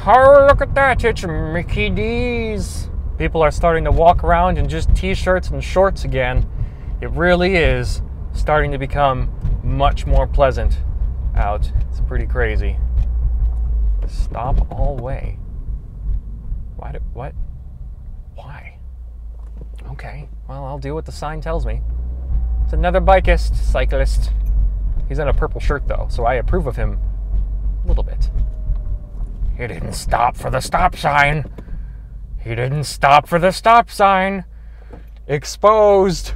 Oh, look at that, it's Mickey D's. People are starting to walk around in just t-shirts and shorts again. It really is starting to become much more pleasant out. It's pretty crazy. Stop all way. What? Why? Okay, well, I'll do what the sign tells me. It's another cyclist. He's in a purple shirt though, so I approve of him a little bit. He didn't stop for the stop sign. He didn't stop for the stop sign. Exposed.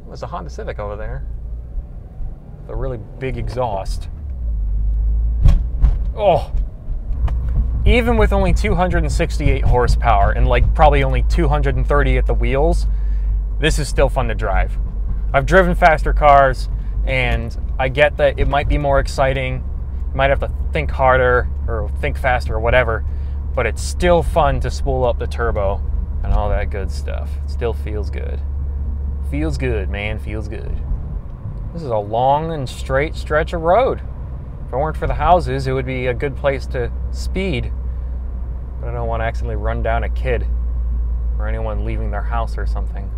There's a Honda Civic over there. With a really big exhaust. Oh. Even with only 268 horsepower and like probably only 230 at the wheels, this is still fun to drive. I've driven faster cars and I get that it might be more exciting. You might have to think harder or think faster or whatever, but it's still fun to spool up the turbo and all that good stuff. It still feels good. Feels good, man, feels good. This is a long and straight stretch of road. If it weren't for the houses, it would be a good place to speed. But I don't want to accidentally run down a kid or anyone leaving their house or something.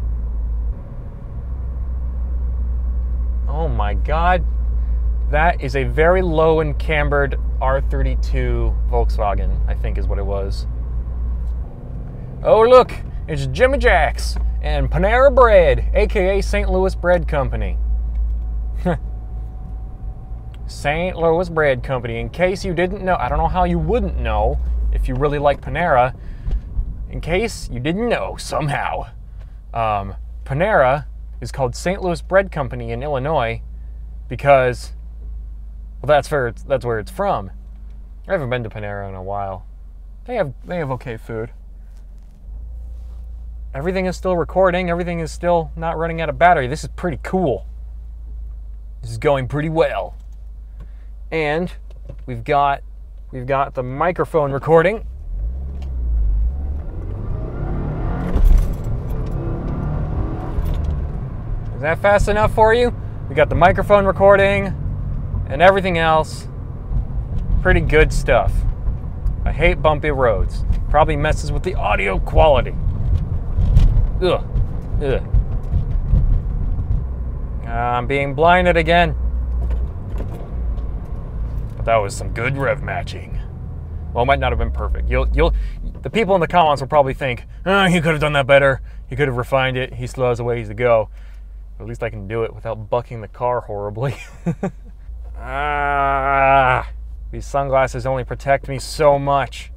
Oh my God. That is a very low and cambered R32 Volkswagen, I think is what it was. Oh look, it's Jimmy Jack's and Panera Bread, aka St. Louis Bread Company. St. Louis Bread Company. In case you didn't know, I don't know how you wouldn't know if you really like Panera. In case you didn't know somehow, Panera is called St. Louis Bread Company in Illinois because, well, that's where it's from. I haven't been to Panera in a while. They have okay food. Everything is still recording. Everything is still not running out of battery. This is pretty cool. This is going pretty well. And we've got the microphone recording. Is that fast enough for you? We got the microphone recording and everything else. Pretty good stuff. I hate bumpy roads. Probably messes with the audio quality. Ugh. Ugh. I'm being blinded again. But that was some good rev matching. Well, it might not have been perfect. The people in the comments will probably think, oh, he could have done that better. He could have refined it. He still has a ways to go. But at least I can do it without bucking the car horribly. These sunglasses only protect me so much.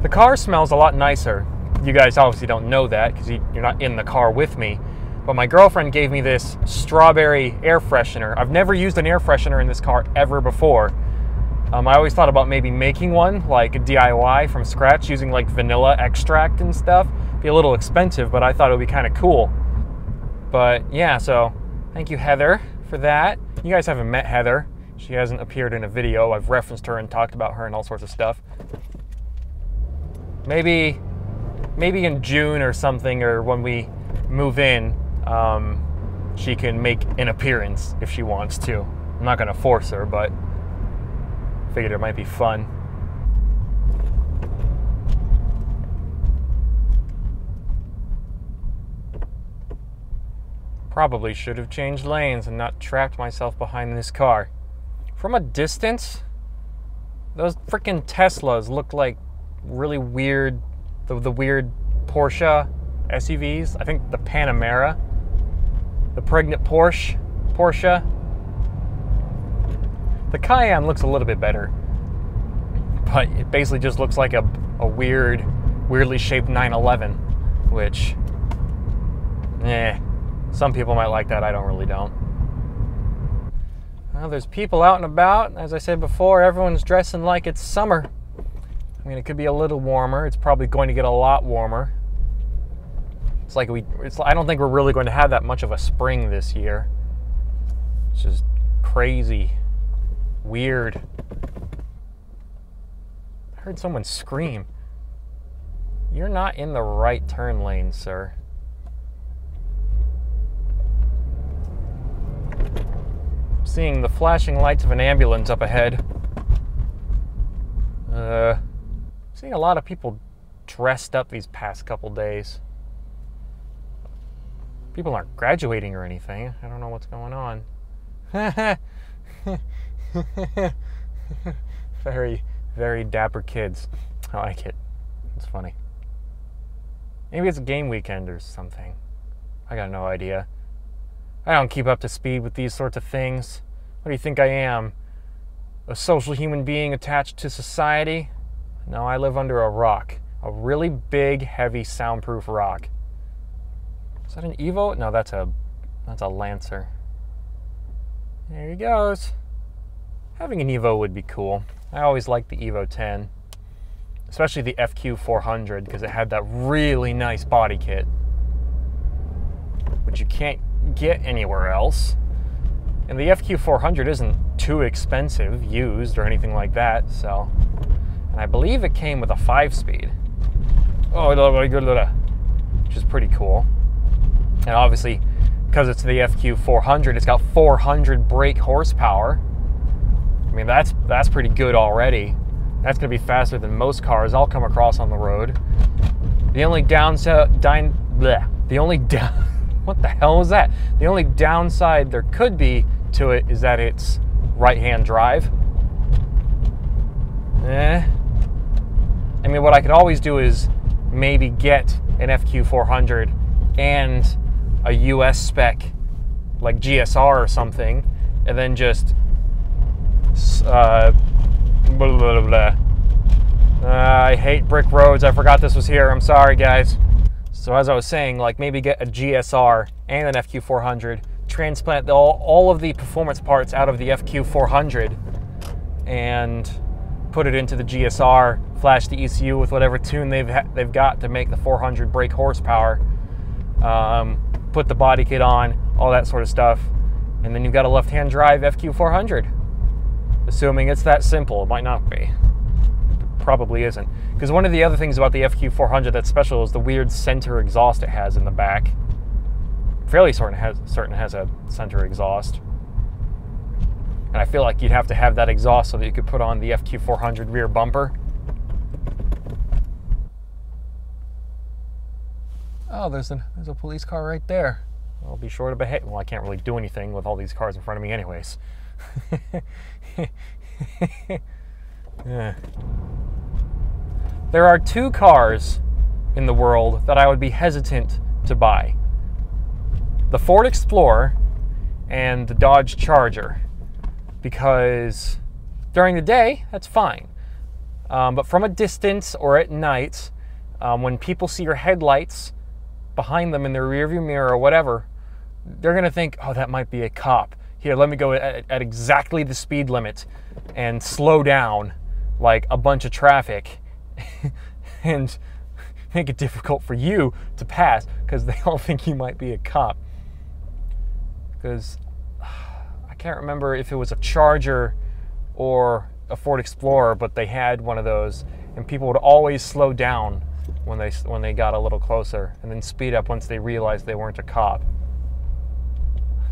The car smells a lot nicer. You guys obviously don't know that because you're not in the car with me. But my girlfriend gave me this strawberry air freshener. I've never used an air freshener in this car ever before. I always thought about maybe making one, like a DIY from scratch, using like vanilla extract and stuff. Be a little expensive, but I thought it would be kind of cool. But yeah, so thank you, Heather, for that. You guys haven't met Heather. She hasn't appeared in a video. I've referenced her and talked about her and all sorts of stuff. Maybe in June or something, or when we move in, she can make an appearance if she wants to. I'm not gonna force her, but figured it might be fun. Probably should have changed lanes and not trapped myself behind this car. From a distance, those freaking Teslas look like really weird, the weird Porsche SUVs. I think the Panamera, the pregnant Porsche. The Cayenne looks a little bit better, but it basically just looks like a weirdly shaped 911, which, some people might like that. I really don't. Well, there's people out and about. As I said before, everyone's dressing like it's summer. I mean, it could be a little warmer. It's probably going to get a lot warmer. I don't think we're really going to have that much of a spring this year. It's just crazy. Weird. I heard someone scream. You're not in the right turn lane, sir. I'm seeing the flashing lights of an ambulance up ahead. Seeing a lot of people dressed up these past couple days. People aren't graduating or anything. I don't know what's going on. Very, very dapper kids. I like it. It's funny. Maybe it's a game weekend or something. I got no idea. I don't keep up to speed with these sorts of things. What do you think I am? A social human being attached to society? No, I live under a rock. A really big, heavy, soundproof rock. Is that an Evo? No, that's a Lancer. There he goes. Having an Evo would be cool. I always liked the Evo 10. Especially the FQ400, because it had that really nice body kit, which you can't get anywhere else. And the FQ400 isn't too expensive used or anything like that, so. And I believe it came with a 5-speed. Which is pretty cool. And obviously, because it's the FQ400, it's got 400 brake horsepower. I mean, that's pretty good already. That's going to be faster than most cars I'll come across on the road. The only what the hell was that? The only downside there could be to it is that it's right-hand drive. I mean, what I could always do is maybe get an FQ400 and a US spec, like GSR or something, and then just I hate brick roads. I forgot this was here. I'm sorry, guys. So as I was saying, like maybe get a GSR and an FQ400, transplant all of the performance parts out of the FQ400 and put it into the GSR, flash the ECU with whatever tune they've got to make the 400 brake horsepower, put the body kit on, all that sort of stuff, and then you've got a left-hand drive FQ400. Assuming it's that simple. It might not be. It probably isn't. Because one of the other things about the FQ400 that's special is the weird center exhaust it has in the back. Fairly certain has a center exhaust. And I feel like you'd have to have that exhaust so that you could put on the FQ400 rear bumper. Oh, there's a police car right there. I'll be sure to behave. Well, I can't really do anything with all these cars in front of me anyways. Yeah. There are two cars in the world that I would be hesitant to buy. The Ford Explorer and the Dodge Charger. Because during the day, that's fine. But from a distance or at night, when people see your headlights behind them in their rearview mirror or whatever, they're going to think, oh, that might be a cop. Here, let me go at exactly the speed limit and slow down like a bunch of traffic and make it difficult for you to pass because they all think you might be a cop. Because I can't remember if it was a Charger or a Ford Explorer, but they had one of those, and people would always slow down when they got a little closer and then speed up once they realized they weren't a cop.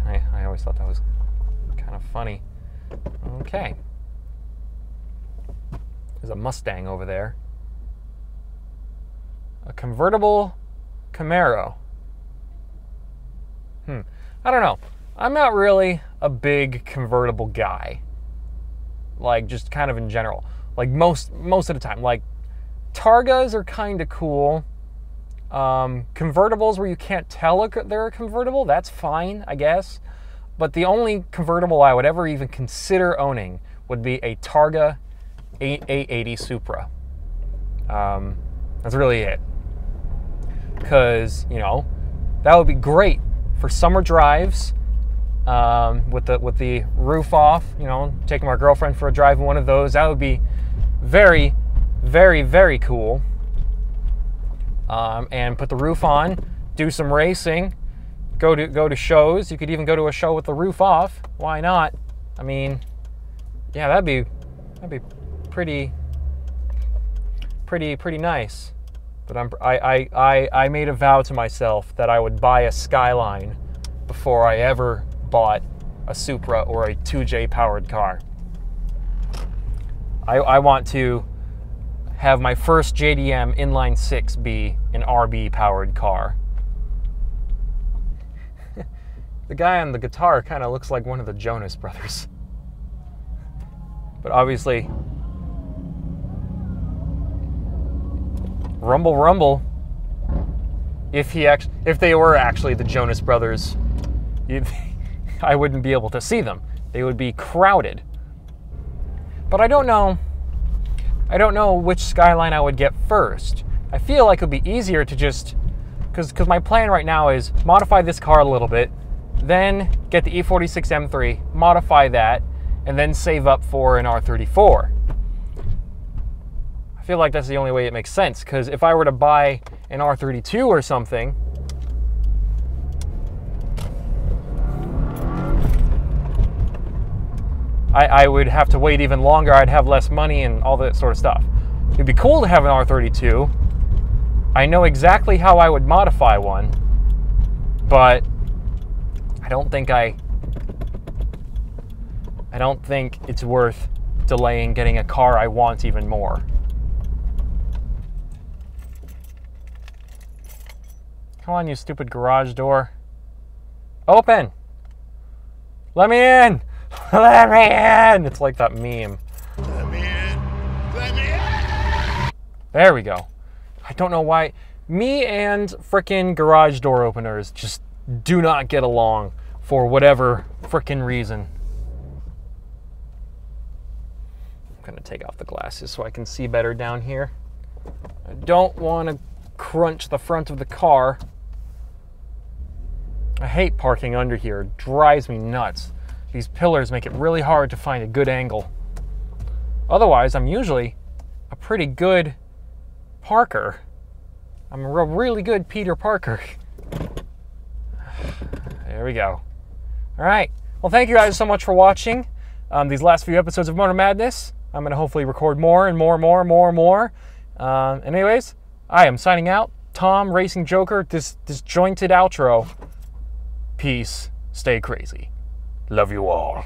I always thought that was kind of funny. Okay. There's a Mustang over there. A convertible Camaro. I don't know. I'm not really a big convertible guy. Like, just kind of in general. Like, most of the time. Like, Targas are kind of cool. Convertibles where you can't tell they're a convertible, that's fine, I guess. But the only convertible I would ever even consider owning would be a Targa 880 Supra. That's really it. Because, you know, that would be great for summer drives, with the roof off, you know, taking my girlfriend for a drive in one of those. That would be very, very, very cool. And put the roof on, do some racing, go to shows. You could even go to a show with the roof off. Why not? I mean, yeah, that'd be pretty nice. But I made a vow to myself that I would buy a Skyline before I ever bought a Supra or a 2J powered car. I want to have my first JDM inline 6 be an RB powered car. The guy on the guitar kind of looks like one of the Jonas Brothers. But obviously, rumble rumble, if they were actually the Jonas Brothers, I wouldn't be able to see them. They would be crowded. But I don't know which Skyline I would get first. I feel like it would be easier to just, because my plan right now is modify this car a little bit, then get the E46 M3, modify that, and then save up for an R34. I feel like that's the only way it makes sense, because if I were to buy an R32 or something, I would have to wait even longer, I'd have less money and all that sort of stuff. It'd be cool to have an R32. I know exactly how I would modify one, but I don't think it's worth delaying getting a car I want even more. Come on, you stupid garage door. Open! Let me in! Let me in! It's like that meme. Let me in! Let me in! There we go. I don't know why. Me and frickin' garage door openers just do not get along for whatever frickin' reason. I'm gonna take off the glasses so I can see better down here. I don't want to crunch the front of the car. I hate parking under here. It drives me nuts. These pillars make it really hard to find a good angle. Otherwise, I'm usually a pretty good parker. I'm a really good Peter Parker. There we go. All right. Well, thank you guys so much for watching these last few episodes of Motor Madness. I'm going to hopefully record more and more. Anyways, I am signing out. Tom, Racing Joker, disjointed outro. Peace. Stay crazy. Love you all.